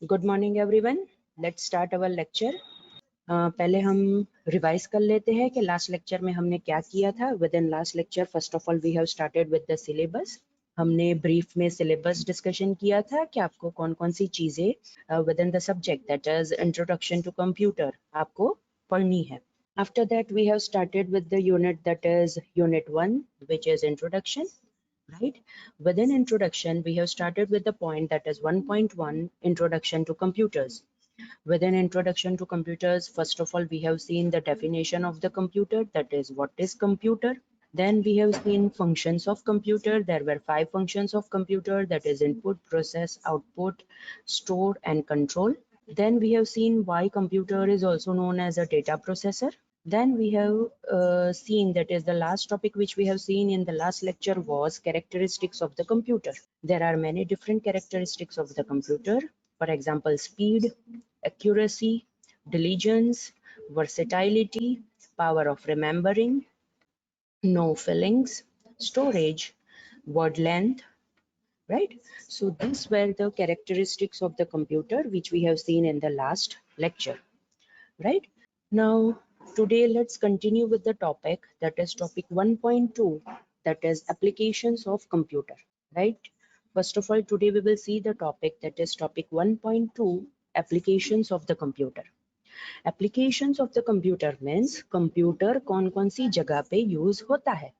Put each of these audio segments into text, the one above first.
Good morning everyone, let's start our lecture. पहले हम revise कर लेते हैं कि लास्ट लेक्चर में हमने क्या किया था। Within last lecture first of all we have started with the syllabus. हमने ब्रीफ में सिलेबस डिस्कशन किया था कि आपको कौन कौन सी चीज़ें within the subject that is introduction to computer आपको पढ़नी है। After that we have started with the unit that is unit 1, which is introduction. Right, within introduction we have started with the point that is 1.1, introduction to computers. Within introduction to computers, first of all we have seen the definition of the computer, that is what is computer. Then we have seen functions of computer. There were 5 functions of computer, that is input, process, output, store and control. Then we have seen why computer is also known as a data processor. Then we have seen, that is the last topic which we have seen in the last lecture was characteristics of the computer. There are many different characteristics of the computer. For example, speed, accuracy, diligence, versatility, power of remembering, no fillings, storage, word length, right? So these were the characteristics of the computer which we have seen in the last lecture, right? Now, today let's continue with the topic, that is topic 1.2, that is applications of computer, right? First of all, today we will see the topic, that is topic 1.2, applications of the computer. Applications of the computer means computer कौन-कौन सी जगह पे use होता है.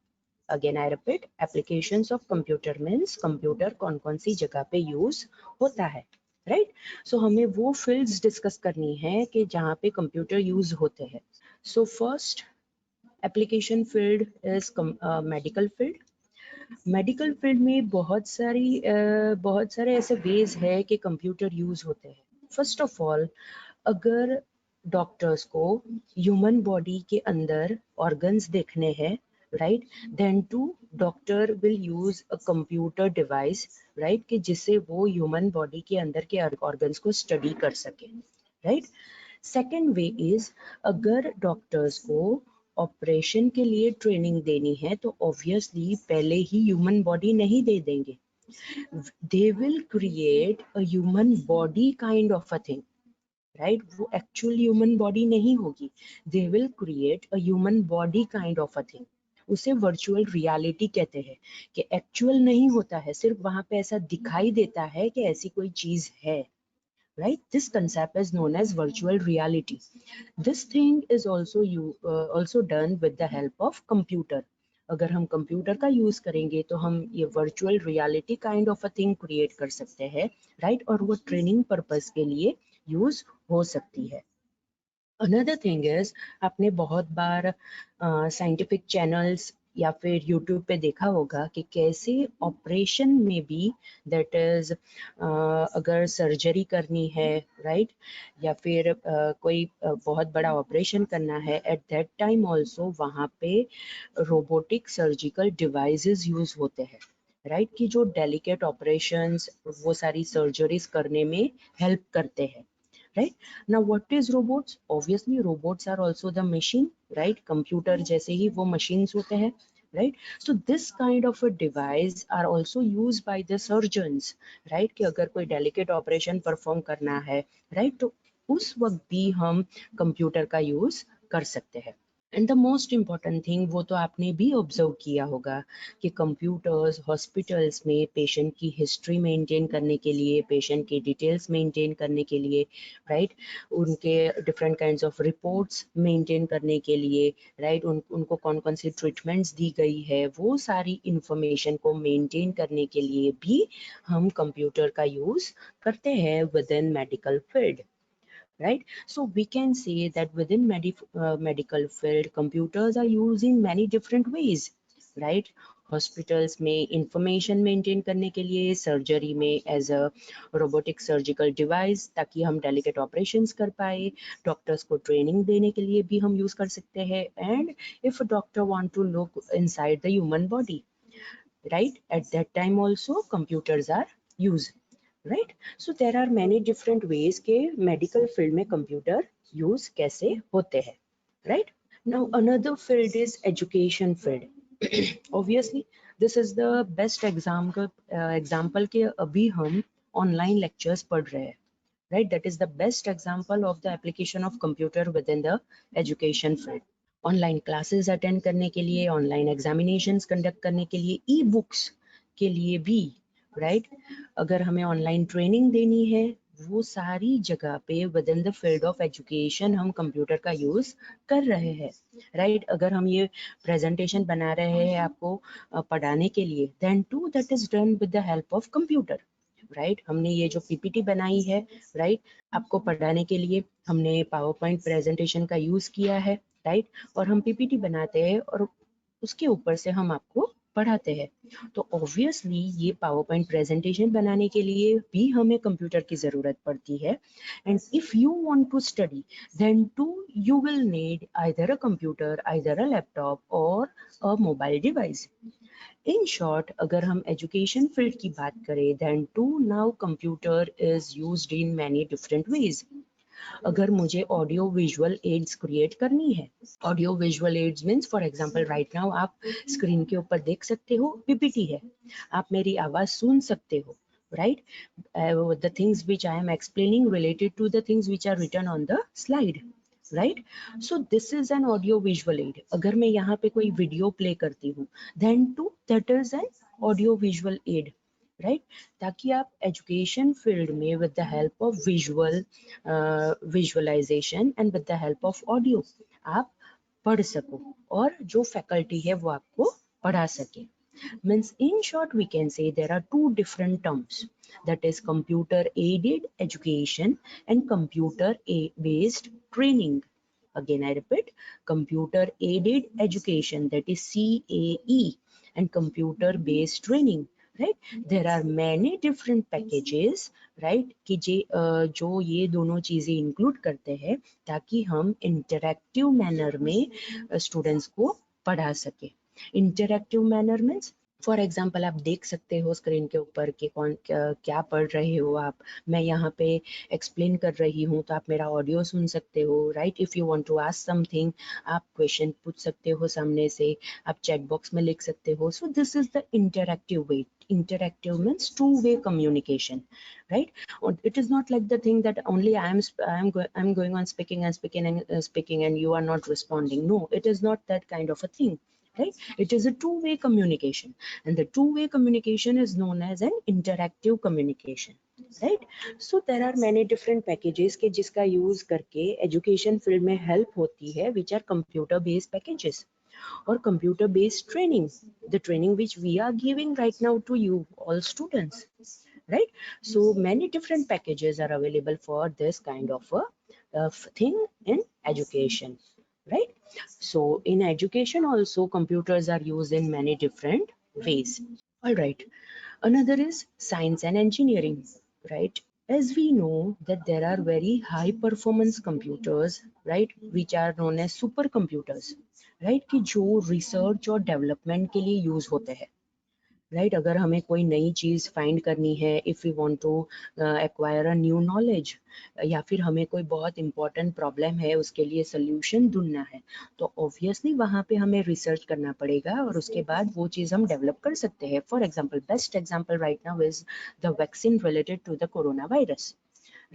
Again I repeat, applications of computer means computer कौन-कौन सी जगह पे use होता है. राइट, सो हमें वो फील्ड्स डिस्कस करनी है कि जहाँ पे कंप्यूटर यूज होते हैं. So first application field is medical field. Medical field में बहुत सारे ऐसे वेज है कि कंप्यूटर यूज होते हैं. फर्स्ट ऑफ ऑल, अगर डॉक्टर्स को ह्यूमन बॉडी के अंदर ऑर्गन्स देखने हैं, right, then too doctor will use a computer device, right, कि जिससे वो ह्यूमन बॉडी के अंदर के ऑर्गन्स को स्टडी कर सके. राइट, सेकेंड वे इज, अगर डॉक्टर्स को ऑपरेशन के लिए ट्रेनिंग देनी है तो ऑब्वियसली पहले ही ह्यूमन बॉडी नहीं दे देंगे. they will create a human body kind of a thing, right, वो एक्चुअल ह्यूमन बॉडी नहीं होगी. They will create a human body kind of a thing. उसे वर्चुअल रियलिटी कहते हैं, कि एक्चुअल नहीं होता है, सिर्फ वहां पे ऐसा दिखाई देता है कि ऐसी कोई चीज है. Right, this concept is known as virtual reality. This thing is also done with the help of computer. अगर हम कंप्यूटर का यूज करेंगे तो हम ये virtual reality kind of a thing create कर सकते हैं. राइट, और वो ट्रेनिंग पर्पस के लिए यूज हो सकती है. अनदर थिंग इज, आपने बहुत बार साइंटिफिक चैनल्स या फिर यूट्यूब पे देखा होगा कि कैसे ऑपरेशन में भी, दैट इज अगर सर्जरी करनी है, राइट, या फिर कोई बहुत बड़ा ऑपरेशन करना है, एट दैट टाइम ऑल्सो वहाँ पे रोबोटिक सर्जिकल डिवाइसेस यूज होते हैं. राइट, कि जो डेलिकेट ऑपरेशंस, वो सारी सर्जरीज करने में हेल्प करते हैं. Right, now what is robots? Obviously robots are also the machine, right? Computer जैसे ही वो machines होते हैं, right? So this kind of a device are also used by the surgeons, right? कि अगर कोई delicate operation perform करना है, right, तो उस वक्त भी हम कंप्यूटर का यूज कर सकते हैं. And the most important thing, वो तो आपने भी ऑब्जर्व किया होगा कि कंप्यूटर्स हॉस्पिटल्स में पेशेंट की हिस्ट्री मेंटेन करने के लिए, पेशेंट की डिटेल्स मेंटेन करने के लिए, राइट, उनके different kinds of reports maintain करने के लिए, राइट, उनको कौन कौन सी ट्रीटमेंट्स दी गई है, वो सारी इंफॉर्मेशन को मेंटेन करने के लिए भी हम कंप्यूटर का यूज करते हैं with in medical field. Right, so we can say that within medical field computers are used in many different ways, right? Hospitals में इंफॉर्मेशन मेंटेन करने के लिए, सर्जरी में as a robotic surgical device ताकि हम delicate operations कर पाए, doctors को ट्रेनिंग देने के लिए भी हम यूज कर सकते हैं. And if doctor want to look inside the human body, right, at that time also computers are used. Right, so there are many different ways के मेडिकल फील्ड में कंप्यूटर यूज कैसे होते हैं. Right, now another field is education field. Obviously this is the best example के अभी हम online lectures पढ़ रहे हैं. right? That is the best example of the application of computer within the education field. Online classes attend करने के लिए, online examinations conduct करने के लिए, ई बुक्स के लिए भी, राइट? अगर हमें ऑनलाइन ट्रेनिंग देनी है, वो सारी जगह पे with in the field of education हम कंप्यूटर का यूज कर रहे हैं, राइट? अगर हम ये प्रेजेंटेशन बना रहे हैं आपको पढ़ाने के लिए, then too that is done with the help of computer, right? हमने ये जो पीपीटी बनाई है, राइट, आपको पढ़ाने के लिए हमने पावर पॉइंट प्रेजेंटेशन का यूज किया है, राइट? और हम पीपीटी बनाते हैं और उसके ऊपर से हम आपको पढ़ाते हैं। तो ऑब्वियसली ये पावर पॉइंट प्रेजेंटेशन बनाने के लिए भी हमें कंप्यूटर की जरूरत पड़ती है। And if you want to study, then too you will need either a computer, either a laptop और a mobile device. In short, अगर हम एजुकेशन फील्ड की बात करें, then too now computer is used in many different ways. अगर मुझे audio visual aids create करनी है, audio visual aids means for example right now आप स्क्रीन के ऊपर देख सकते हो पीपीटी है, आप मेरी आवाज सुन सकते हो, right? The things which I am explaining related to the things which are written on the slide, right? So this is an audio visual aid. अगर मैं यहाँ पे कोई वीडियो प्ले करती हूँ, then too that is an audio visual aid, right? ताकि आप education field में with the help of visualisation and with the help of audio आप पढ़ सको और जो फैकल्टी है वो आपको पढ़ा सके। Means in short we can say there are two different terms, that is computer aided education and computer based training. Again I repeat, computer aided education, that is CAE, and computer based training, right? There are many different packages, right, कि जो ये दोनों चीजें include करते हैं ताकि हम interactive manner में स्टूडेंट्स को पढ़ा सके। Interactive manner means for example आप देख सकते हो स्क्रीन के ऊपर कि कौन क्या पढ़ रहे हो आप, मैं यहाँ पे एक्सप्लेन कर रही हूँ तो आप मेरा ऑडियो सुन सकते हो, right? If you want to ask something, आप क्वेश्चन पूछ सकते हो सामने से, आप चैट बॉक्स में लिख सकते हो। सो this is the interactive way. Interactive means two-way communication, right? It is not like the thing that only I'm going on speaking and you are not responding. No, it is not that kind of a thing, right? It is a two-way communication, and the two-way communication is known as an interactive communication, right? So there are many different packages के जिसका use करके education field में help होती है, which are computer based packages or computer based training, the training which we are giving right now to you all students, right? So many different packages are available for this kind of a thing in education, right? So in education also computers are used in many different ways. All right, another is science and engineering, right? As we know that there are very high performance computers, right, which are known as supercomputers, right, कि जो research और development के लिए use होते हैं, right? अगर हमें कोई नई चीज फाइंड करनी है, if you want to acquire a new knowledge, या फिर हमें कोई बहुत इंपॉर्टेंट प्रॉब्लम है उसके लिए सोल्यूशन ढूंढना है, तो ऑब्वियसली वहां पे हमें रिसर्च करना पड़ेगा और उसके बाद वो चीज हम डेवलप कर सकते हैं। For example, best example right now is the vaccine related to the coronavirus,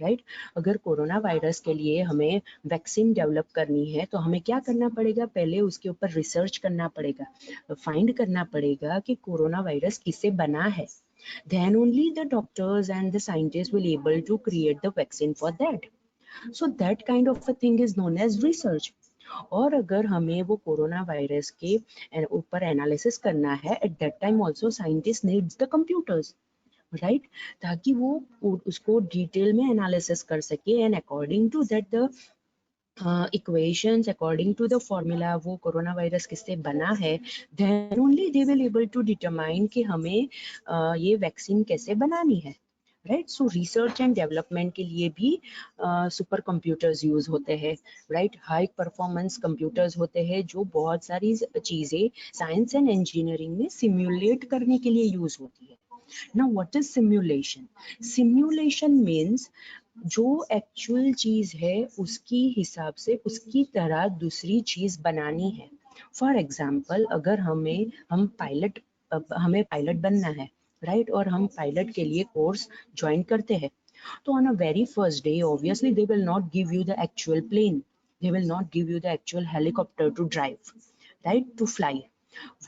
right? अगर कोरोना वायरस के लिए हमें वैक्सीन डेवलप करनी है तो हमें क्या करना पड़ेगा? पहले उसके ऊपर रिसर्च करना पड़ेगा, फाइंड करना पड़ेगा कि कोरोना वायरस किससे बना है, then only the doctors and the scientists will able to create the vaccine for that. So that kind of a thing is known as research. और अगर हमें वो कोरोना वायरस के ऊपर एनालिसिस करना है, at that time also scientist needs the computers, right? ताकि वो उसको डिटेल में एनालिसिस कर सके and according to that the equations, according to the formula वो कोरोना वायरस किससे बना है, then only they will able to determine कि हमें ये वैक्सीन कैसे बनानी है, right? So research and development के लिए भी सुपर कंप्यूटर्स यूज होते हैं, राइट? हाई परफॉर्मेंस कंप्यूटर्स होते हैं जो बहुत सारी चीजें साइंस एंड इंजीनियरिंग में सिम्युलेट करने के लिए यूज होती है। Now what is simulation? Simulation means जो एक्चुअल चीज है उसकी हिसाब से उसकी तरह दूसरी चीज बनानी है। फॉर एग्जाम्पल, अगर हमें पायलट बनना है, राइट? और हम पायलट के लिए कोर्स ज्वाइन करते हैं, तो on a very first day obviously they will not give you the actual plane, they will not give you the actual helicopter to drive, right, to fly.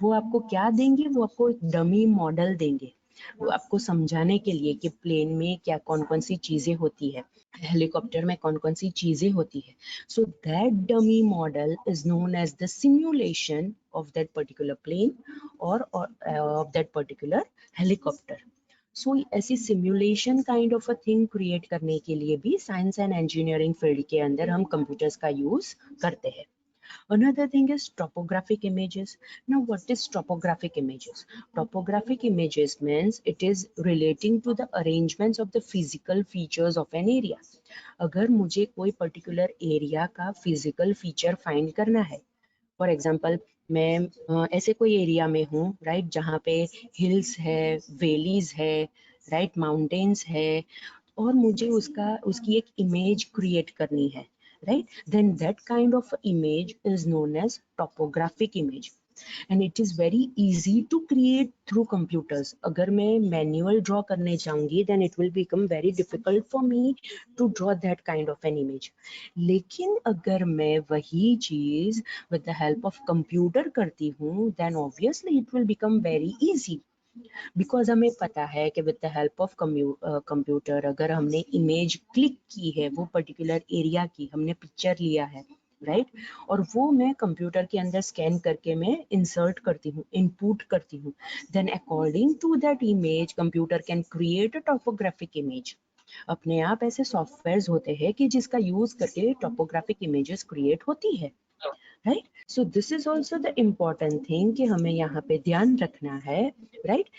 वो आपको क्या देंगे, वो आपको एक डमी मॉडल देंगे, वो आपको समझाने के लिए कि प्लेन में क्या कौन कौन सी चीजें होती है, हेलीकॉप्टर में कौन कौन सी चीजें होती है. So that dummy model is known as the simulation of that particular plane और of that particular helicopter. So ऐसी simulation kind of a thing create करने के लिए भी साइंस एंड इंजीनियरिंग फील्ड के अंदर हम कंप्यूटर्स का यूज करते हैं. Another thing is topographic images. Now, what is topographic images? Topographic images means it is relating to the arrangements of the physical features of an area. अगर मुझे कोई particular area का physical feature find करना है, for example मैं ऐसे कोई area में हूँ, राइट, जहाँ पे हिल्स है, वेलीज है, राइट, माउंटेन्स है, और मुझे उसकी एक इमेज क्रिएट करनी है, right, then that kind of image is known as topographic image, and it is very easy to create through computers. अगर मैं manual draw करने जाऊंगी then it will become very difficult for me to draw that kind of an image. लेकिन अगर मैं वही चीज with the help of computer करती हूँ then obviously it will become very easy. Because हमें पता है कि with the help of computer अगर हमने इमेज क्लिक की है वो पर्टिकुलर एरिया की, हमने पिक्चर लिया है, राइट, और वो मैं कंप्यूटर के अंदर स्कैन करके मैं इंसर्ट करती हूँ, इनपुट करती हूँ, then according to that image computer can create a topographic image. अपने आप ऐसे सॉफ्टवेयर्स होते हैं कि जिसका यूज करके टॉपोग्राफिक इमेजेस क्रिएट होती है, right. So this is also the important thing कि हमें यहाँ पे ध्यान रखना है, राइट,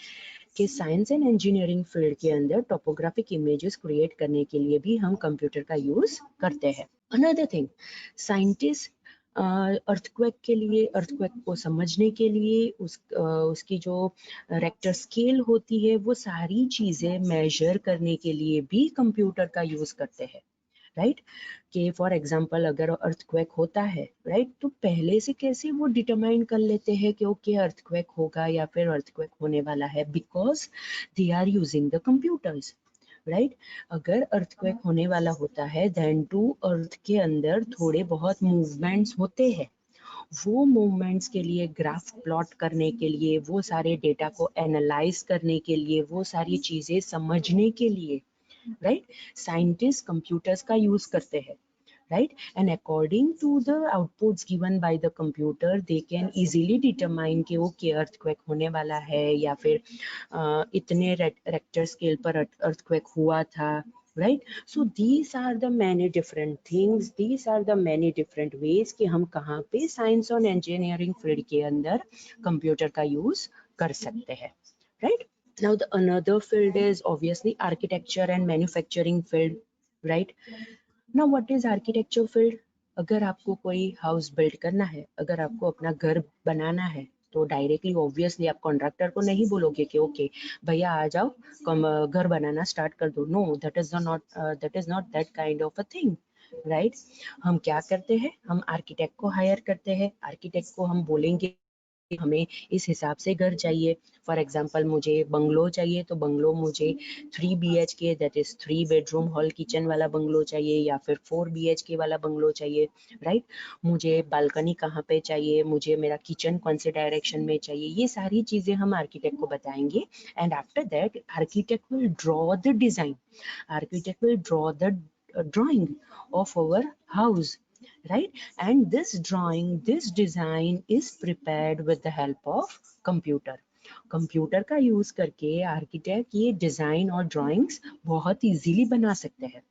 कि साइंस एंड इंजीनियरिंग फील्ड के अंदर टॉपोग्राफिक इमेजेस क्रिएट करने के लिए भी हम कंप्यूटर का यूज करते हैं. अनदर थिंग, साइंटिस्ट अर्थक्वेक के लिए, अर्थक्वेक को समझने के लिए उसकी जो रेक्टर स्केल होती है वो सारी चीजें मेजर करने के लिए भी कंप्यूटर का यूज करते हैं, राइट, कि फॉर एग्जांपल अगर अर्थक्वेक होता है, राइट, तो पहले से कैसे वो डिटरमाइन कर लेते हैं कि ओके अर्थक्वेक होगा या फिर अर्थक्वेक होने वाला है, because they are using the computers, right. अगर अर्थक्वेक होने वाला होता है देन टू अर्थ के अंदर थोड़े बहुत मूवमेंट्स होते हैं, वो मूवमेंट्स के लिए ग्राफ प्लॉट करने के लिए, वो सारे डेटा को एनालाइज करने के लिए, वो सारी चीजें समझने के लिए, राइट, साइंटिस्ट कंप्यूटर्स का यूज करते हैं, right, and according to the outputs given by the computer they can easily determine कि okay earthquake होने वाला है या फिर इतने रेक्टर स्केल पर earthquake हुआ था, right. So these are the many different things, these are the many different ways कि हम कहाँ पे साइंस और इंजीनियरिंग फील्ड के अंदर कंप्यूटर का यूज कर सकते हैं, right. Now the another field is obviously architecture and manufacturing field, right. Now what is architecture field? अगर आपको कोई हाउस बिल्ड करना है, अगर आपको अपना घर बनाना है, तो डायरेक्टली ऑब्वियसली आप कॉन्ट्रैक्टर को नहीं बोलोगे कि ओके भैया आ जाओ घर बनाना स्टार्ट कर दो. No, that is not that kind of a thing, right. हम क्या करते हैं, हम आर्किटेक्ट को हायर करते हैं, आर्किटेक्ट को हम बोलेंगे हमें इस हिसाब से घर चाहिए. फॉर एग्जाम्पल मुझे बंगलो चाहिए, तो बंगलो मुझे 3 BHK that is 3 bedroom hall kitchen वाला बंगलो चाहिए या फिर 4 BHK वाला बंगलो चाहिए, राइट. मुझे बालकनी कहाँ पे चाहिए, मुझे मेरा किचन कौन से डायरेक्शन में चाहिए, ये सारी चीजें हम आर्किटेक्ट को बताएंगे. And after that architect will draw the design, architect will draw the drawing of our house, right, and this drawing, this design is prepared with the help of computer. Computer का use करके architect ये design और drawings बहुत easily बना सकते हैं.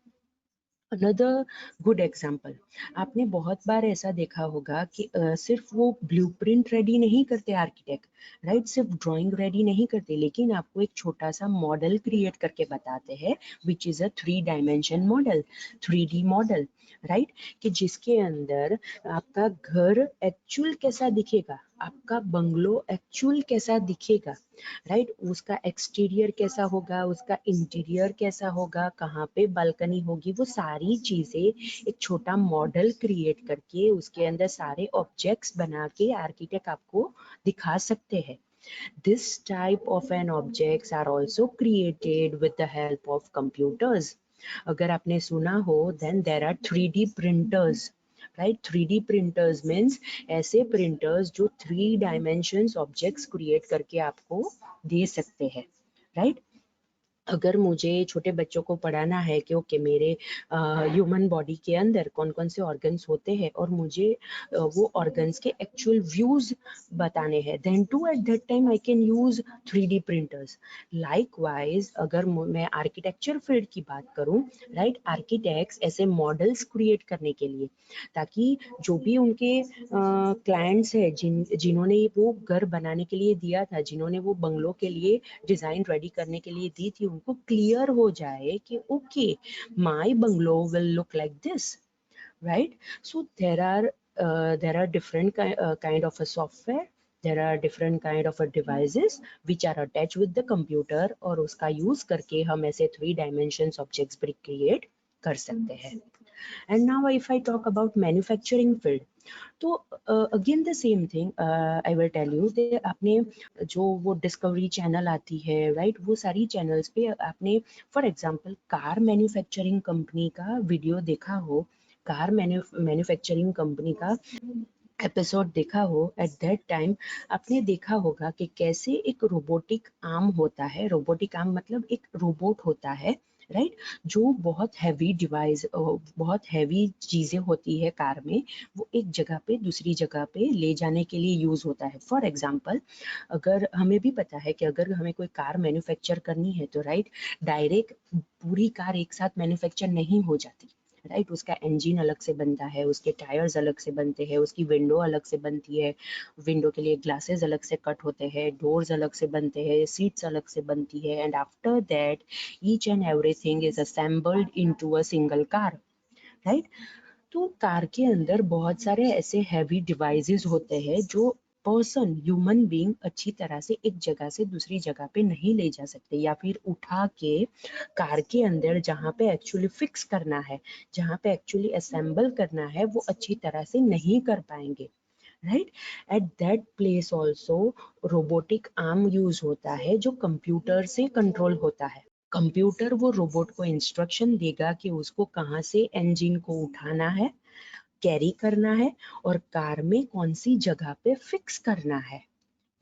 Another good example, आपने बहुत बार ऐसा देखा होगा कि सिर्फ वो ब्लूप्रिंट रेडी नहीं करते आर्किटेक्ट, राइट, सिर्फ ड्राइंग रेडी नहीं करते, लेकिन आपको एक छोटा सा मॉडल क्रिएट करके बताते हैं which is a 3 dimension model, 3D model, right, कि जिसके अंदर आपका घर एक्चुअल कैसा दिखेगा, आपका बंगलो एक्चुअल कैसा दिखेगा, राइट, उसका एक्सटीरियर कैसा होगा, उसका इंटीरियर कैसा होगा, कहाँ पे बालकनी होगी, वो सारी चीजें एक छोटा मॉडल क्रिएट करके उसके अंदर सारे ऑब्जेक्ट्स बना के आर्किटेक्ट आपको दिखा सकते हैं. This type of an objects are also created with the help of computers, अगर आपने सुना हो, then there are 3D printers, right? 3D printers means ऐसे printers जो 3 dimensions objects create करके आपको दे सकते हैं, right? अगर मुझे छोटे बच्चों को पढ़ाना है कि ओके मेरे ह्यूमन बॉडी के अंदर कौन कौन से ऑर्गन्स होते हैं और मुझे वो ऑर्गन्स के एक्चुअल व्यूज बताने हैं, then too at that time I can use 3D printers. Likewise अगर मैं आर्किटेक्चर फील्ड की बात करूं, राइट, आर्किटेक्ट्स ऐसे मॉडल्स क्रिएट करने के लिए, ताकि जो भी उनके क्लाइंट्स है जिन्होंने वो घर बनाने के लिए दिया था, जिन्होंने वो बंगलों के लिए डिजाइन रेडी करने के लिए दी थी, उनको क्लियर हो जाए कि okay my bungalow will look like this, right? So there are different kind of a software, there are different kind of a devices which are attached with the computer और उसका यूज करके हम ऐसे 3 dimensions objects भी create कर सकते हैं। And now if I talk about manufacturing field, तो again the same thing I will tell you, आपने जो वो डिस्कवरी चैनल आती है, राइट, वो सारी चैनल्स पे आपने for example car manufacturing company का वीडियो देखा हो, कार मैन्युफैक्चरिंग कंपनी का एपिसोड देखा हो, एट दैट टाइम आपने देखा होगा कि कैसे एक रोबोटिक आर्म होता है, रोबोटिक आर्म मतलब एक रोबोट होता है, राइट, जो बहुत हैवी डिवाइस, बहुत हैवी चीजें होती है कार में, वो एक जगह पे दूसरी जगह पे ले जाने के लिए यूज होता है। फॉर एग्जांपल अगर हमें भी पता है कि अगर हमें कोई कार मैन्युफैक्चर करनी है तो राइट, डायरेक्ट पूरी कार एक साथ मैन्युफैक्चर नहीं हो जाती, राइट, उसका इंजन अलग से बनता है, उसके टायर्स अलग से बनते हैं, उसकी विंडो अलग से बनती है, विंडो के लिए ग्लासेस अलग से कट होते हैं, डोर्स अलग से बनते हैं, सीट्स अलग से बनती है, and after that each and everything is assembled into a single car, right? तो कार के अंदर बहुत सारे ऐसे हैवी डिवाइसेस होते हैं जो पर्सन, ह्यूमन बीइंग अच्छी तरह से एक जगह से दूसरी जगह पे नहीं ले जा सकते, या फिर उठा के कार के अंदर जहाँ पे एक्चुअली फिक्स करना है, जहाँ पे एक्चुअली असेंबल करना है, वो अच्छी तरह से नहीं कर पाएंगे, right? At that place also robotic arm use होता है जो कंप्यूटर से कंट्रोल होता है। कंप्यूटर वो रोबोट को इंस्ट्रक्शन देगा कि उसको कहाँ से इंजन को उठाना है, कैरी करना है और कार में कौन सी जगह पे फिक्स करना है,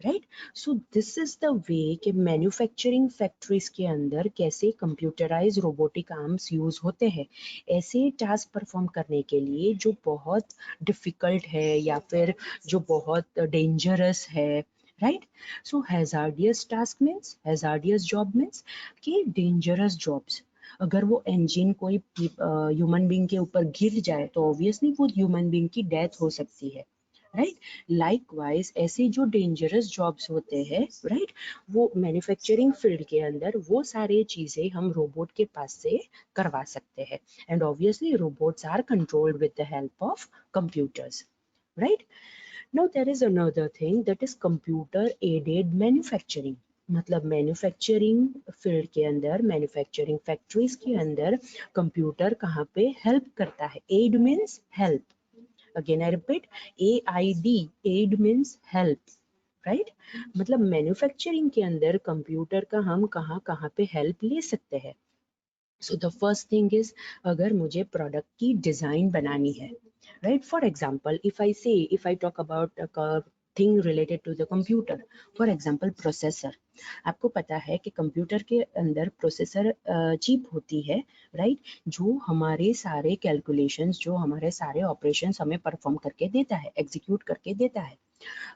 right? So this is the way कि मैन्युफैक्चरिंग फैक्ट्रीज के अंदर कैसे कंप्यूटराइज रोबोटिक आर्म्स यूज होते हैं ऐसे टास्क परफॉर्म करने के लिए जो बहुत डिफिकल्ट है या फिर जो बहुत डेंजरस है, right? So hazardous task means, hazardous job means कि डेंजरस जॉब्स। अगर वो इंजन कोई ह्यूमन बीइंग के ऊपर गिर जाए तो ऑब्वियसली वो ह्यूमन बीइंग की डेथ हो सकती है, राइट? लाइकवाइज ऐसे जो डेंजरस जॉब्स होते हैं, राइट, वो मैन्युफैक्चरिंग फील्ड के अंदर वो सारे चीजें हम रोबोट के पास से करवा सकते हैं, and obviously robots are controlled with the help of computers, right? Now there is another thing that is computer aided manufacturing. मतलब मैन्युफैक्चरिंग फील्ड के अंदर, मैन्युफैक्चरिंग फैक्ट्रीज के अंदर कंप्यूटर कहाँ पे हेल्प करता है? Aid means help, again I repeat, AID, aid means help, right? मतलब मैन्युफैक्चरिंग के अंदर कंप्यूटर का हम कहाँ कहाँ पे हेल्प ले सकते हैं। So the first thing is, अगर मुझे प्रोडक्ट की डिजाइन बनानी है, right, for example if I talk about thing related to the computer, for example processor. आपको पता है कि कंप्यूटर के अंदर प्रोसेसर चिप होती है, राइट, जो हमारे सारे कैलकुलेशंस, जो हमारे सारे ऑपरेशंस हमें परफॉर्म करके देता है, एग्जीक्यूट करके देता है।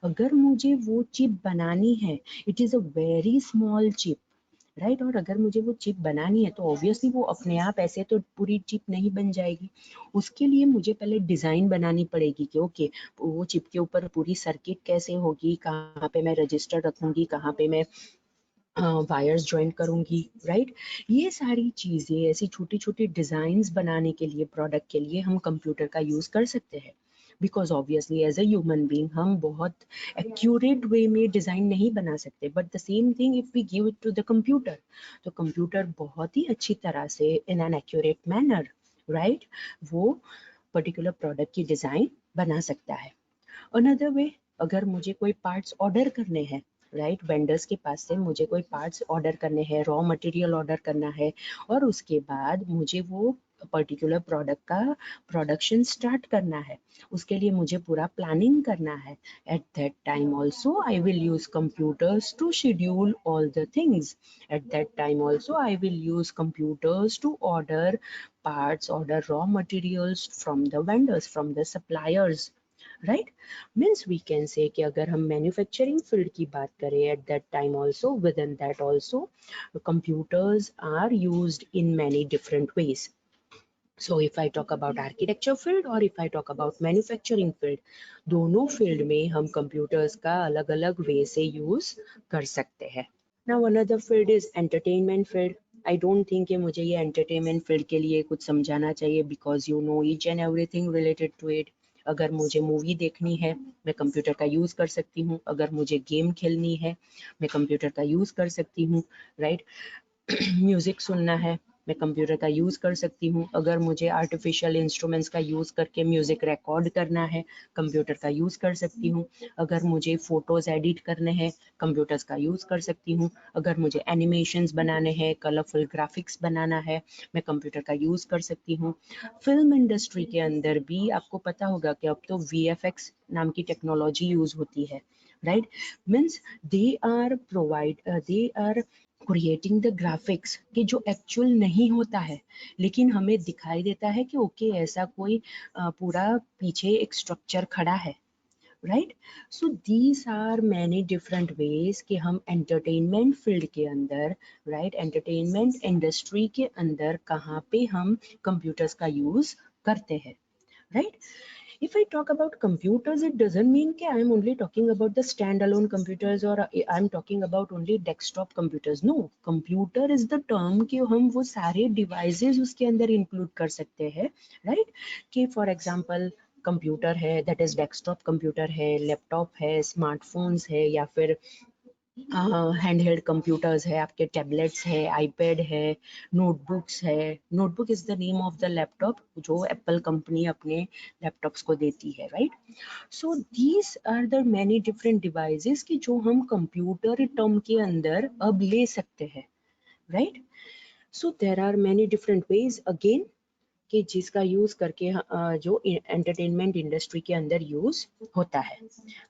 अगर मुझे वो चिप बनानी है, it is a very small chip, right, और अगर मुझे वो चिप बनानी है तो ऑब्वियसली वो अपने आप ऐसे तो पूरी चिप नहीं बन जाएगी। उसके लिए मुझे पहले डिजाइन बनानी पड़ेगी कि ओके वो चिप के ऊपर पूरी सर्किट कैसे होगी, कहाँ पे मैं रजिस्टर रखूंगी, कहाँ पे मैं वायर्स ज्वाइन करूंगी, राइट? ये सारी चीजें, ऐसी छोटी छोटी डिजाइन्स बनाने के लिए, प्रोडक्ट के लिए हम कंप्यूटर का यूज कर सकते हैं, because obviously as a human being हम बहुत एक्यूरेट वे में डिजाइन नहीं बना सकते, but the same thing if we give it to the computer, तो कंप्यूटर बहुत ही अच्छी तरह से in an accurate manner, right, वो पर्टिकुलर प्रोडक्ट की डिजाइन बना सकता है। अनदर वे, अगर मुझे कोई पार्ट्स ऑर्डर करने हैं, राइट। वेंडर्स के पास से मुझे कोई पार्ट्स ऑर्डर करने हैं, रॉ मटेरियल ऑर्डर करना है, और उसके बाद मुझे वो पर्टिकुलर प्रोडक्ट का प्रोडक्शन स्टार्ट करना है। उसके लिए मुझे पूरा प्लानिंग करना है। At that time also I will use computers to schedule all the things. At that time also I will use computers to order parts, order raw materials from the vendors, from the suppliers, right? Means we can say कि अगर हम manufacturing field की बात करें, at that time also, within that also, computers are used in many different ways. So if I talk about architecture field or if I talk about manufacturing field, दोनों field में हम computers का अलग अलग way से use कर सकते हैं। Now another field is entertainment field. I don't think कि मुझे ये entertainment field के लिए कुछ समझाना चाहिए, because you know each and everything related to it. अगर मुझे मूवी देखनी है, मैं कंप्यूटर का यूज कर सकती हूँ। अगर मुझे गेम खेलनी है, मैं कंप्यूटर का यूज कर सकती हूँ, राइट। म्यूजिक सुनना है, मैं कंप्यूटर का यूज कर सकती हूँ। अगर मुझे आर्टिफिशियल इंस्ट्रूमेंट्स का यूज करके म्यूजिक रिकॉर्ड करना है, कंप्यूटर का यूज कर सकती हूँ। अगर मुझे फोटोज एडिट करने हैं, कंप्यूटर्स का यूज कर सकती हूँ। अगर मुझे एनिमेशंस बनाने हैं, कलरफुल ग्राफिक्स बनाना है, मैं कंप्यूटर का यूज कर सकती हूँ। फिल्म इंडस्ट्री के अंदर भी आपको पता होगा कि अब तो VFX नाम की टेक्नोलॉजी यूज होती है, right. Means they are creating the graphics कि जो एक्चुअल नहीं होता है, लेकिन हमें दिखाई देता है कि ओके ऐसा कोई पूरा पीछे एक स्ट्रक्चर खड़ा है, right. So these are many different ways कि हम एंटरटेनमेंट फील्ड के अंदर, राइट, एंटरटेनमेंट इंडस्ट्री के अंदर कहाँ पे हम कंप्यूटर्स का यूज करते हैं, right. If I talk about computers, it doesn't mean that I'm only talking about the standalone computers or I'm talking about only desktop computers. No, computer is the term कि हम वो सारे devices उसके अंदर include कर सकते हैं, right? कि for example कंप्यूटर है, that is desktop कंप्यूटर है, लैपटॉप है, स्मार्टफोन्स है, या फिर हैंड हेल्ड कंप्यूटर्स है, आपके टैबलेट्स है, आईपैड है, नोटबुक्स है। Notebook is the name of the laptop जो एप्पल कंपनी अपने लैपटॉप्स को देती है, right. So these are the many different devices कि जो हम कंप्यूटर टर्म के अंदर अब ले सकते हैं, right. So there are many different ways again कि जिसका यूज करके जो एंटरटेनमेंट इंडस्ट्री के अंदर यूज होता है,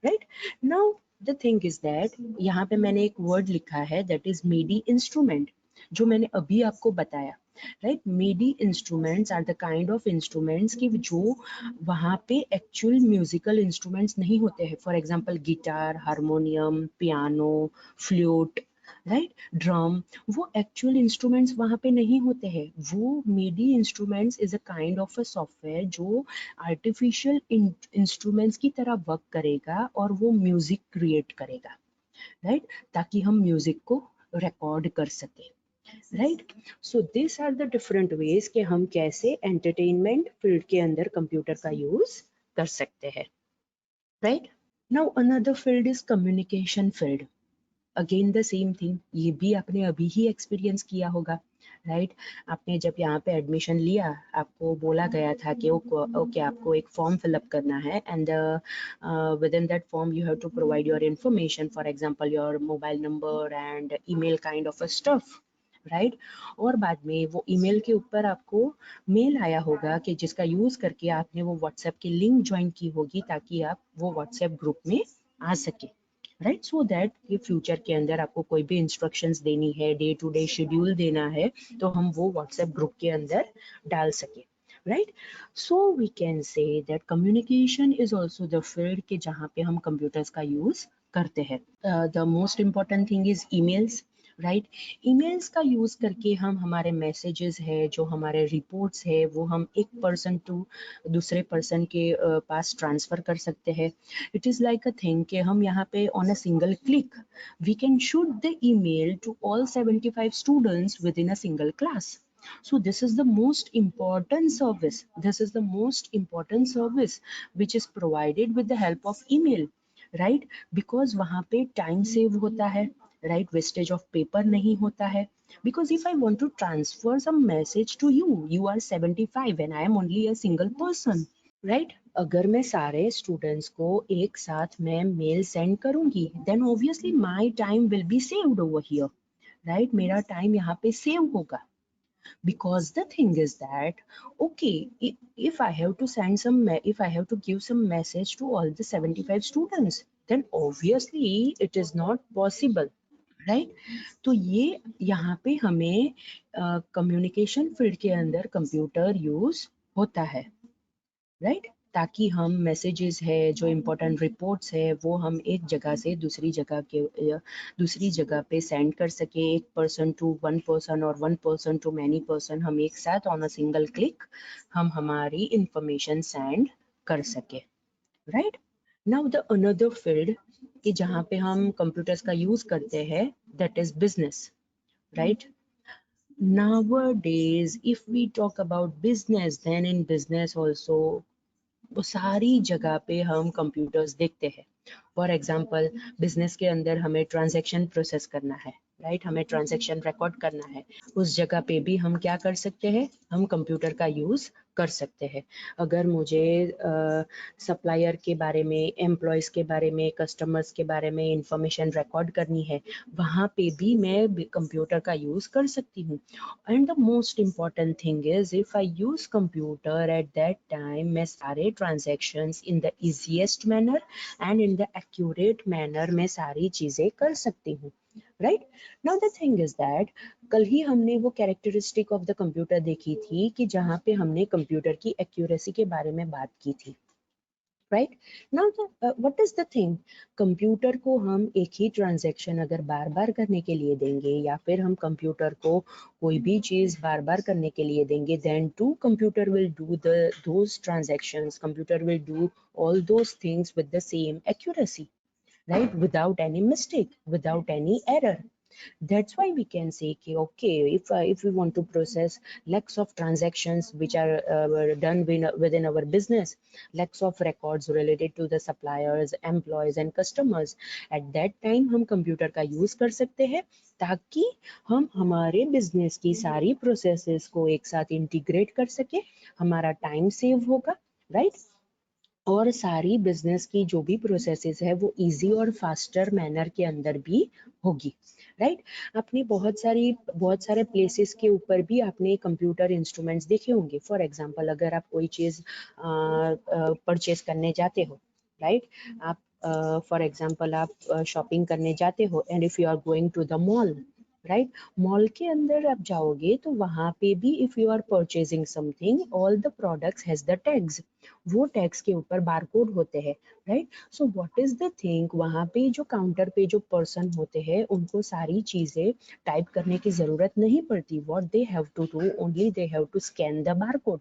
right. Now the thing is that यहाँ पे मैंने एक वर्ड लिखा है, दैट इज मेडी इंस्ट्रूमेंट, जो मैंने अभी आपको बताया, राइट। मेडी instruments are the kind of instruments कि जो वहाँ पे एक्चुअल म्यूजिकल इंस्ट्रूमेंट्स नहीं होते हैं। For example guitar, harmonium, piano, flute, right, drum, वो एक्चुअल इंस्ट्रूमेंट्स वहाँ पे नहीं होते हैं। वो MIDI instruments is a kind of a software जो आर्टिफिशियल इंस्ट्रूमेंट्स की तरह वर्क करेगा और वो म्यूजिक क्रिएट करेगा, राइट, ताकि हम म्यूजिक को रिकॉर्ड कर सके, right. So this are the different ways कि हम कैसे एंटरटेनमेंट फील्ड के अंदर कंप्यूटर का यूज कर सकते हैं, right. Now another field is communication field. Again the same thing, ये भी आपने अभी ही एक्सपीरियंस किया होगा, राइट। आपने जब यहाँ पे एडमिशन लिया, आपको बोला गया था कि ओके आपको एक फॉर्म फिलअप करना है, and within that form you have to provide your information, for example your mobile number and email kind of a stuff, right. और बाद में वो ईमेल के ऊपर आपको मेल आया होगा कि जिसका यूज करके आपने वो व्हाट्सएप की लिंक ज्वाइन की होगी, ताकि आप वो व्हाट्सएप ग्रुप में आ सके, राइट। सो दैट ये फ्यूचर के अंदर आपको कोई भी इंस्ट्रक्शंस देनी है, डे टू डे शेड्यूल देना है, तो हम वो व्हाट्सएप ग्रुप के अंदर डाल सके, right. So we can say that communication is also the field के जहाँ पे हम कंप्यूटर्स का यूज करते हैं। The most important thing is emails, right. Emails का यूज करके हम हमारे मैसेजेस है, जो हमारे रिपोर्ट्स है, वो हम एक पर्सन टू दूसरे पर्सन के पास ट्रांसफर कर सकते हैं। It is like a thing कि हम यहाँ पे on a single click we can shoot the email to all 75 students within a single class. So this is the most important service. This is the most important service which is provided with the help of email, right? Because वहाँ पे time save होता है, right? Wastage of paper नहीं होता है. Because if I want to transfer some message to you, you are 75 and I am only a single person, right? अगर मैं सारे स्टूडेंट्स को एक साथ मैं मेल सेंड करूंगी, then obviously my time will be saved over here, right? मेरा time यहाँ पे सेव होगा, because the thing is that, okay, if I have to send some if I have to give some message to all the 75 students, then obviously it is not possible, right? तो ये यहाँ पे हमें communication field के अंदर computer use होता है, right? ताकि हम मैसेजेस है, जो इम्पोर्टेंट रिपोर्ट्स है, वो हम एक जगह से दूसरी जगह पे सेंड कर सके, एक पर्सन टू वन पर्सन और one person to many person, हम एक साथ ऑन अ सिंगल क्लिक हम हमारी इंफॉर्मेशन सेंड कर सके, right? Now the another field कि जहाँ पे हम कंप्यूटर्स का यूज करते हैं, that is business, right? Nowadays, if we talk about business, then in business also वो सारी जगह पे हम कंप्यूटर्स देखते हैं। फॉर एग्जाम्पल, बिजनेस के अंदर हमें ट्रांजैक्शन प्रोसेस करना है, राइट? हमें ट्रांजैक्शन रिकॉर्ड करना है, उस जगह पे भी हम क्या कर सकते हैं? हम कंप्यूटर का यूज कर सकते हैं। अगर मुझे सप्लायर के बारे में, एम्प्लॉयज के बारे में, कस्टमर्स के बारे में इंफॉर्मेशन रिकॉर्ड करनी है, वहाँ पे भी मैं कंप्यूटर का यूज कर सकती हूँ। And the most important thing is, if I use computer eight that time, मैं सारे transactions in the easiest manner and in the accurate manner में सारी चीजें कर सकती हूँ, right? Now the thing is that, कल ही हमने वो कैरेक्टरिस्टिक ऑफ द कंप्यूटर देखी थी कि जहाँ पे हमने कंप्यूटर की एक्यूरेसी के बारे में बात की थी, right? Now what is the thing, computer को हम एक ही ट्रांजैक्शन अगर बार बार करने के लिए देंगे, या फिर हम कंप्यूटर को कोई भी चीज बार बार करने के लिए देंगे, then to computer will do those transactions, computer will do all those things with the same accuracy, right? Without any mistake, without any error. That's why we can say कि okay, if we want to process lakhs of transactions which are done within our business, lakhs of records related to the suppliers, employees and customers, at that time हम computer का use कर सकते हैं, ताकि हम हमारे business की सारी प्रोसेसेस को एक साथ इंटीग्रेट कर सके, हमारा टाइम सेव होगा, राइट? और सारी बिजनेस की जो भी प्रोसेसेस है वो इजी और फास्टर मैनर के अंदर भी होगी, राइट? आपने बहुत सारे प्लेसेस के ऊपर भी आपने कंप्यूटर इंस्ट्रूमेंट्स देखे होंगे। फॉर एग्जांपल, अगर आप कोई चीज परचेज करने जाते हो, राइट? आप फॉर एग्जांपल आप शॉपिंग करने जाते हो, and if you are going to the mall, right? Mall के अंदर आप जाओगे तो वहां पे भी if you are purchasing something, all the products has the tags, वो टैग्स के ऊपर बारकोड होते हैं, right? So what is the thing, वहां पे जो काउंटर पे जो पर्सन होते हैं उनको सारी चीजें टाइप करने की जरूरत नहीं पड़ती। What they have to do, only they have to scan the barcode.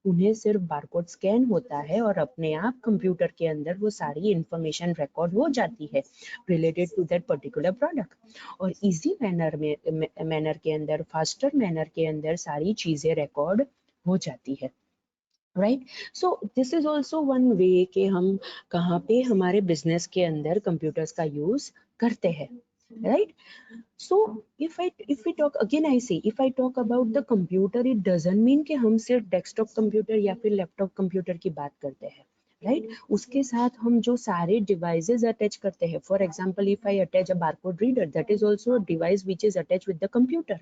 उन्हें सिर्फ बारकोड स्कैन होता है और अपने आप कंप्यूटर के अंदर वो सारी इंफॉर्मेशन रिकॉर्ड हो जाती है related to that particular product, और इजी मैनर के अंदर, फास्टर मैनर के अंदर सारी चीजें रिकॉर्ड हो जाती है, right? So this is also one way कि हम कहाँ पे हमारे बिजनेस के अंदर कंप्यूटर्स का यूज करते हैं, right? So if we talk again, I say if I talk about the computer, it doesn't mean कि हम सिर्फ डेस्कटॉप कंप्यूटर या फिर लैपटॉप कंप्यूटर की बात करते हैं, राइट? उसके साथ हम जो सारे डिवाइसेस अटैच करते हैं, for example if I attach a barcode reader, that is also a device which is attach with the computer,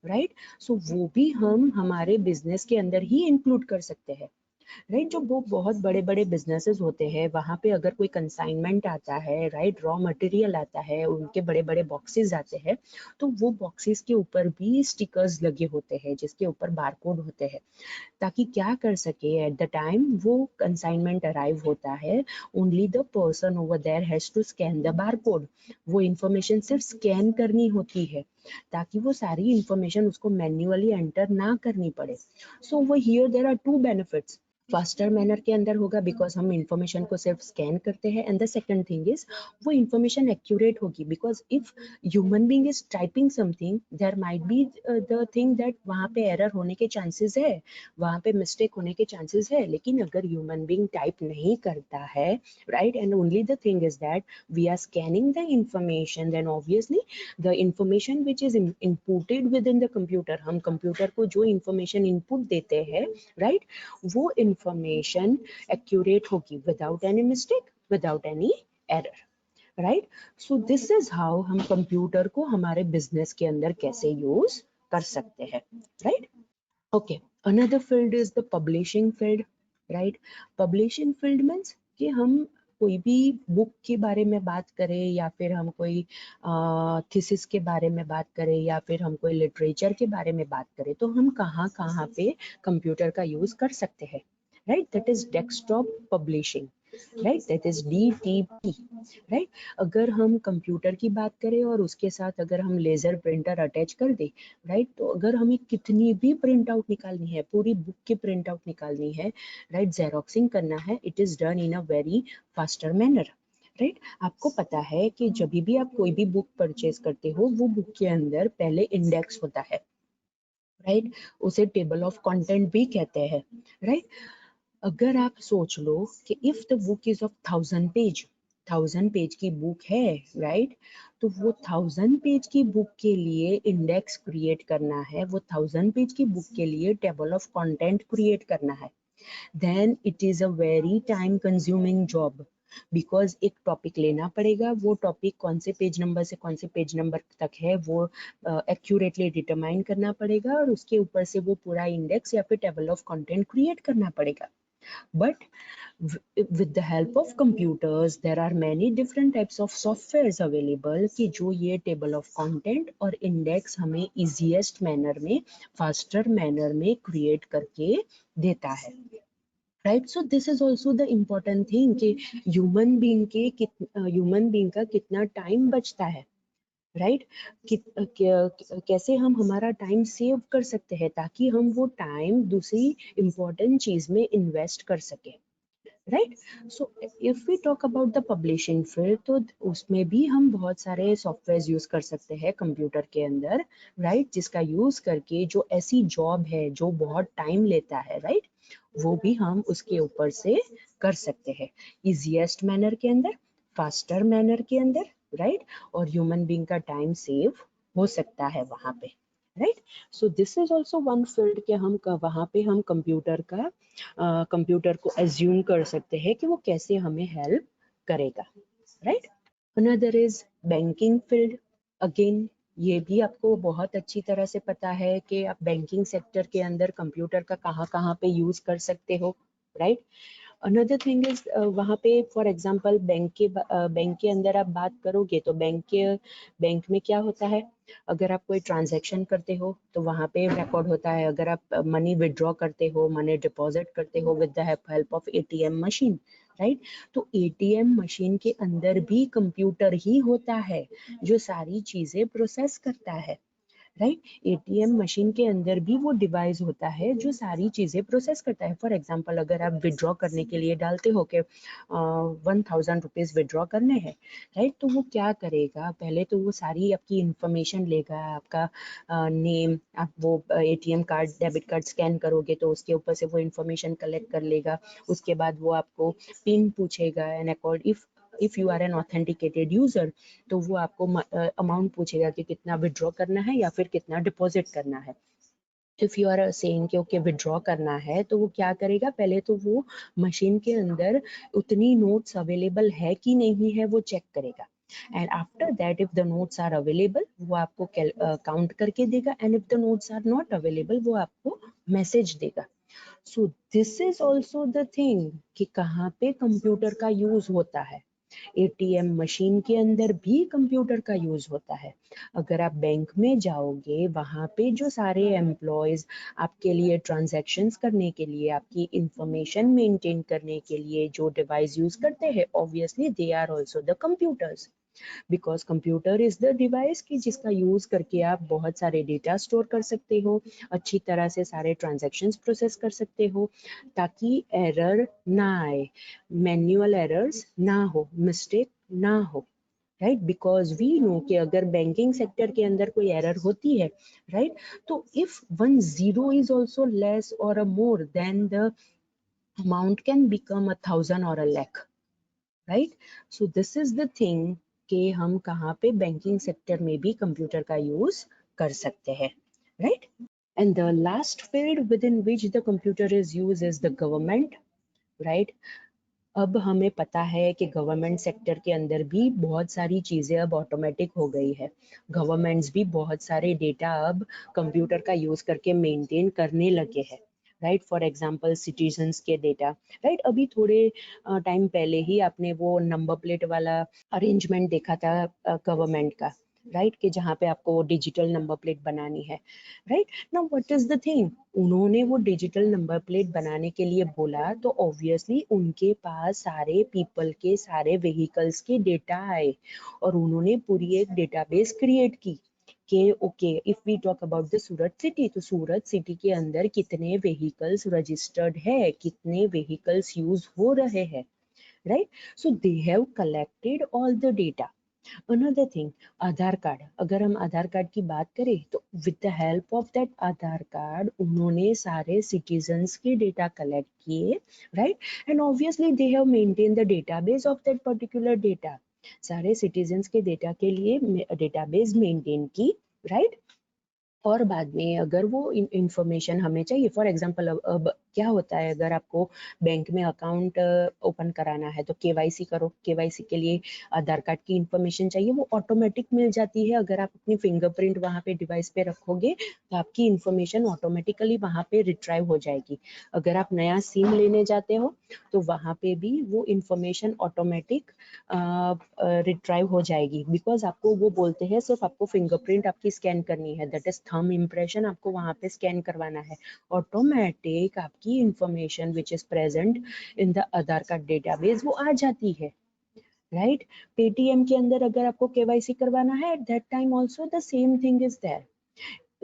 right? So वो भी हम हमारे बिजनेस के अंदर ही इंक्लूड कर सकते हैं, राइट? जो वो बहुत बड़े बड़े बिजनेसेस होते हैं, वहां पे अगर कोई कंसाइनमेंट आता है, राइट, रॉ मटेरियल आता है, उनके बड़े बड़े बॉक्सेस आते हैं, तो वो बॉक्सेस के ऊपर भी स्टिकर्स लगे होते हैं जिसके ऊपर बारकोड होते हैं, ताकि क्या कर सके, एट द टाइम वो कंसाइनमेंट अराइव होता है, only the person over there has to scan the barcode. वो इंफॉर्मेशन सिर्फ स्कैन करनी होती है, ताकि वो सारी इंफॉर्मेशन उसको मैन्युअली एंटर ना करनी पड़े। सो वो here there are two benefits. Faster manner के अंदर होगा बिकॉज हम इंफॉर्मेशन को सिर्फ स्कैन करते हैं, and the second thing is वो इंफॉर्मेशन एक्यूरेट होगी, because if human being is typing something, there might be the thing that वहां पे एरर होने के चांसेस है, वहां पे मिस्टेक होने के चांसेस है, लेकिन अगर ह्यूमन बीइंग टाइप नहीं करता है, right, and only the thing is that we are scanning the information, then obviously the information which is inputted within the computer, हम कंप्यूटर को जो इंफॉर्मेशन इनपुट देते हैं, राइट, वो इंफॉर्मेशन एक्यूरेट होगी without any mistake, without any error, right. So this is how हम computer को हमारे बिजनेस के अंदर कैसे यूज कर सकते हैं, right. Okay, another field is the publishing field, right. Publishing field means कि हम कोई भी बुक के बारे में बात करें या फिर हम कोई थीसिस के बारे में बात करें या फिर हम कोई लिटरेचर के बारे में बात करें तो हम कहाँ कहाँ पे कंप्यूटर का यूज कर सकते हैं, right. That is desktop publishing, right, that is DTP, right. अगर हम कंप्यूटर की बात करें और उसके साथ अगर हम लेजर प्रिंटर अटैच कर दें, राइट, तो अगर हमें कितनी भी प्रिंट आउट निकालनी है, पूरी बुक की प्रिंट आउट निकालनी है, राइट, जेरोक्सिंग करना है, it is done in a very faster manner, right. आपको पता है कि जब भी आप कोई भी बुक परचेज करते हो वो बुक के अंदर पहले इंडेक्स होता है, राइट, उसे टेबल ऑफ कंटेंट भी कहते हैं, राइट। अगर आप सोच लो कि if the book is of 1000 page, 1000 page की बुक है, राइट, तो वो 1000 पेज की बुक के लिए इंडेक्स क्रिएट करना है, वो 1000 पेज की बुक के लिए टेबल ऑफ कंटेंट क्रिएट करना है, then it is a very time consuming job, because एक टॉपिक लेना पड़ेगा, वो टॉपिक कौन से पेज नंबर से कौन से पेज नंबर तक है वो एक्यूरेटली डिटरमाइन करना पड़ेगा और उसके ऊपर से वो पूरा इंडेक्स या फिर टेबल ऑफ कंटेंट क्रिएट करना पड़ेगा। But with the help of computers there are many different types of softwares available कि जो ये table of content और index हमें easiest manner में, faster manner में create करके देता है, right. So this is also the important thing कि ह्यूमन बींग का कितना टाइम बचता है, राइट, कैसे हम हमारा टाइम सेव कर सकते हैं ताकि हम वो टाइम दूसरी इम्पोर्टेंट चीज में इन्वेस्ट कर सके, right. So if we talk about the publishing field तो उसमें भी हम बहुत सारे सॉफ्टवेयर यूज कर सकते हैं कंप्यूटर के अंदर, राइट, जिसका यूज करके जो ऐसी जॉब है जो बहुत टाइम लेता है, राइट, वो भी हम उसके ऊपर से कर सकते हैं इजीएस्ट मैनर के अंदर, फास्टर मैनर के अंदर, राइट, और ह्यूमन बीइंग का टाइम सेव हो सकता है वहां पे, right. So this is also one field के हम वहां पे हम कंप्यूटर को एज्यूम कर सकते हैं कि वो कैसे हमें हेल्प करेगा, right. Another is banking field, again ये भी आपको बहुत अच्छी तरह से पता है कि आप बैंकिंग सेक्टर के अंदर कंप्यूटर का कहाँ कहाँ पे यूज कर सकते हो, राइट। अनदर थिंग इज वहाँ पे फॉर एग्जांपल बैंक के अंदर आप बात करोगे तो बैंक में क्या होता है, अगर आप कोई ट्रांजैक्शन करते हो तो वहाँ पे रिकॉर्ड होता है, अगर आप मनी विड्रॉ करते हो, मनी डिपॉजिट करते हो with the help of ATM machine, right, तो ATM मशीन के अंदर भी कंप्यूटर ही होता है जो सारी चीजें प्रोसेस करता है, राइट। ATM मशीन के अंदर भी वो डिवाइस होता है जो सारी चीजें प्रोसेस करता है। फॉर एग्जांपल अगर आप विड्रॉ करने के लिए डालते हो कि 1000 रुपीज विड्रॉ करने हैं, राइट, तो वो क्या करेगा, पहले तो वो सारी आपकी इंफॉर्मेशन लेगा, आपका नेम, आप वो ATM card, debit card scan करोगे तो उसके ऊपर से वो इंफॉर्मेशन कलेक्ट कर लेगा, उसके बाद वो आपको पिन पूछेगा and accord if you are an authenticated user तो वो आपको अमाउंट पूछेगा कि कितना विड्रॉ करना है या फिर कितना डिपॉजिट करना है। इफ यू आर सेइंग कि ओके विड्रॉ करना है तो वो क्या करेगा, पहले तो वो मशीन के अंदर उतनी नोट्स अवेलेबल है कि नहीं है वो चेक करेगा and after that if the notes are available वो आपको काउंट करके देगा and if the notes are not available वो आपको मैसेज देगा। So this is also the thing कि कहाँ पे कंप्यूटर का यूज होता है, ATM मशीन के अंदर भी कंप्यूटर का यूज होता है। अगर आप बैंक में जाओगे वहां पे जो सारे एम्प्लॉयज आपके लिए ट्रांजैक्शंस करने के लिए, आपकी इंफॉर्मेशन मेंटेन करने के लिए जो डिवाइस यूज करते हैं, obviously they are also the computers, because computer is the device की जिसका यूज करके आप बहुत सारे डेटा स्टोर कर सकते हो, अच्छी तरह से सारे ट्रांजैक्शंस प्रोसेस कर सकते हो ताकि एरर ना आए, मैन्युअल एरर्स ना हो, मिस्टेक ना हो, राइट, बिकॉज वी नो कि अगर बैंकिंग सेक्टर के अंदर कोई एरर होती है, राइट, तो इफ 1 0 इज ऑल्सो लेस और a more than the amount can become 1000 और 1 lakh, right. So this is the thing कि हम कहाँ पे बैंकिंग सेक्टर में भी कंप्यूटर का यूज कर सकते हैं, right. And the last field within which the computer is used is the government, right? अब हमें पता है कि गवर्नमेंट सेक्टर के अंदर भी बहुत सारी चीजें अब ऑटोमेटिक हो गई है। गवर्नमेंट्स भी बहुत सारे डेटा अब कंप्यूटर का यूज करके मेंटेन करने लगे हैं, राइट? फॉर एग्जांपल सिटीजन्स के डेटा, राइट? अभी थोड़े टाइम पहले ही आपने वो नंबर प्लेट वाला अरेंजमेंट देखा था गवर्नमेंट का, राइट? कि जहाँ पे आपको डिजिटल नंबर प्लेट बनानी है, right? Now what is the thing, उन्होंने वो डिजिटल नंबर प्लेट बनाने के लिए बोला तो ऑब्वियसली उनके पास सारे पीपल के सारे व्हीकल्स के डेटा आए और उन्होंने पूरी एक डेटाबेस क्रिएट की कि okay if we talk about the Surat city, तो सूरत सिटी के अंदर कितने व्हीकल्स रजिस्टर्ड है, कितने व्हीकल्स यूज हो रहे हैं, right? So they have collected all the data. Another thing, Aadhaar card, अगर हम आधार कार्ड की बात करें तो with the help of that Aadhaar card उन्होंने सारे सिटीजन्स के डेटा कलेक्ट किए, right? And obviously they have maintain the database of that particular data, सारे सिटीजन्स के डेटा के लिए डेटाबेस मेंटेन की, राइट? और बाद में अगर वो इंफॉर्मेशन हमें चाहिए, फॉर एग्जांपल अब क्या होता है, अगर आपको बैंक में अकाउंट ओपन कराना है तो केवाईसी करो, केवाईसी के लिए आधार कार्ड की इंफॉर्मेशन चाहिए, वो ऑटोमेटिक मिल जाती है। अगर आप अपनी फिंगरप्रिंट वहाँ पे डिवाइस पे रखोगे तो आपकी इंफॉर्मेशन ऑटोमेटिकली वहाँ पे रिट्राइव हो जाएगी। अगर आप नया सिम लेने जाते हो तो वहाँ पे भी वो इंफॉर्मेशन ऑटोमेटिक रिट्राइव हो जाएगी, बिकॉज आपको वो बोलते हैं सिर्फ आपको फिंगरप्रिंट आपकी स्कैन करनी है, दैट इज थंब इम्प्रेशन आपको वहां पे स्कैन करवाना है, ऑटोमेटिक आपकी information which is present in the Aadhaar card database वो आ जाती है, राइट? पेटीएम के अंदर अगर आपको केवाईसी करवाना है at that time also the same thing is there.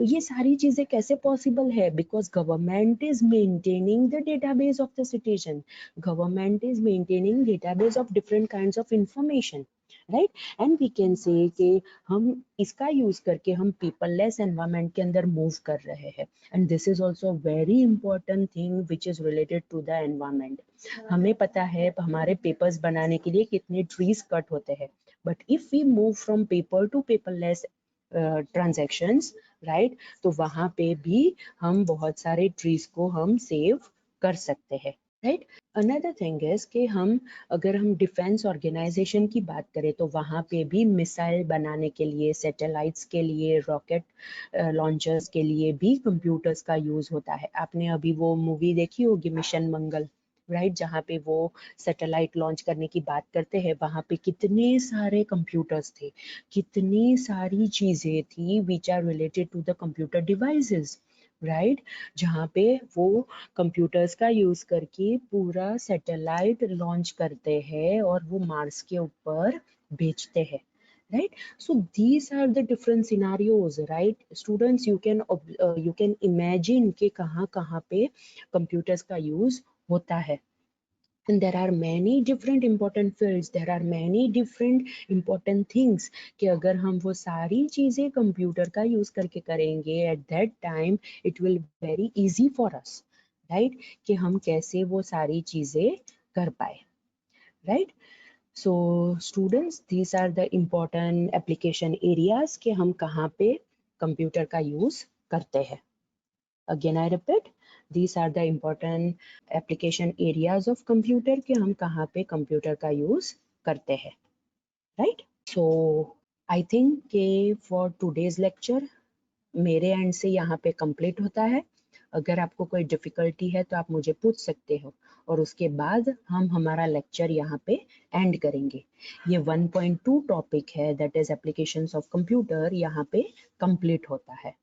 ये सारी चीजें कैसे पॉसिबल है? Because government is maintaining the database of the citizen, government is maintaining database of different kinds of information, right? And we can say कि हम इसका use करके हम पीपललेस एनवायरमेंट के अंदर मूव कर रहे हैं, and this is also very important thing which is related to the environment. हमें पता है हमारे पेपर्स बनाने के लिए कितने ट्रीज कट होते हैं, but if we move from paper to paperless transactions, right? तो वहां पे भी हम बहुत सारे ट्रीज को हम सेव कर सकते हैं, राइट? अनदर थिंग इज कि अगर हम डिफेंस ऑर्गेनाइजेशन की बात करें तो वहां पे भी मिसाइल बनाने के लिए, सैटेलाइट्स के लिए, रॉकेट लॉन्चर्स के लिए भी कंप्यूटर्स का यूज होता है। आपने अभी वो मूवी देखी होगी मिशन मंगल, राइट? जहाँ पे वो सैटेलाइट लॉन्च करने की बात करते हैं, वहां पे कितने सारे कंप्यूटर्स थे, कितनी सारी चीजें थी which are related to the computer devices, right? जहाँ पे वो कंप्यूटर्स का यूज करके पूरा सैटेलाइट लॉन्च करते हैं और वो मार्स के ऊपर भेजते हैं, right? So these are the different scenarios, right? Students, you can imagine कि कहाँ कहाँ पे computers का use होता है। And there are many different important fields, there are many different important things कि अगर हम वो सारी चीजें कंप्यूटर का यूज करके करेंगे at that time it will very easy for us, right? कि हम कैसे वो सारी चीजें कर पाए, right? So students, these are the important application areas कि हम कहाँ पे कंप्यूटर का यूज करते हैं। Again I repeat, these are the important application areas of computer कि हम कहाँ पे कंप्यूटर का यूज करते हैं, right? So I think कि for today's lecture मेरे एंड से यहाँ पे कंप्लीट होता है। अगर आपको कोई डिफिकल्टी है तो आप मुझे पूछ सकते हो और उसके बाद हम हमारा लेक्चर यहाँ पे एंड करेंगे। ये 1.2 टॉपिक है, that is applications of computer, यहाँ पे कंप्लीट होता है।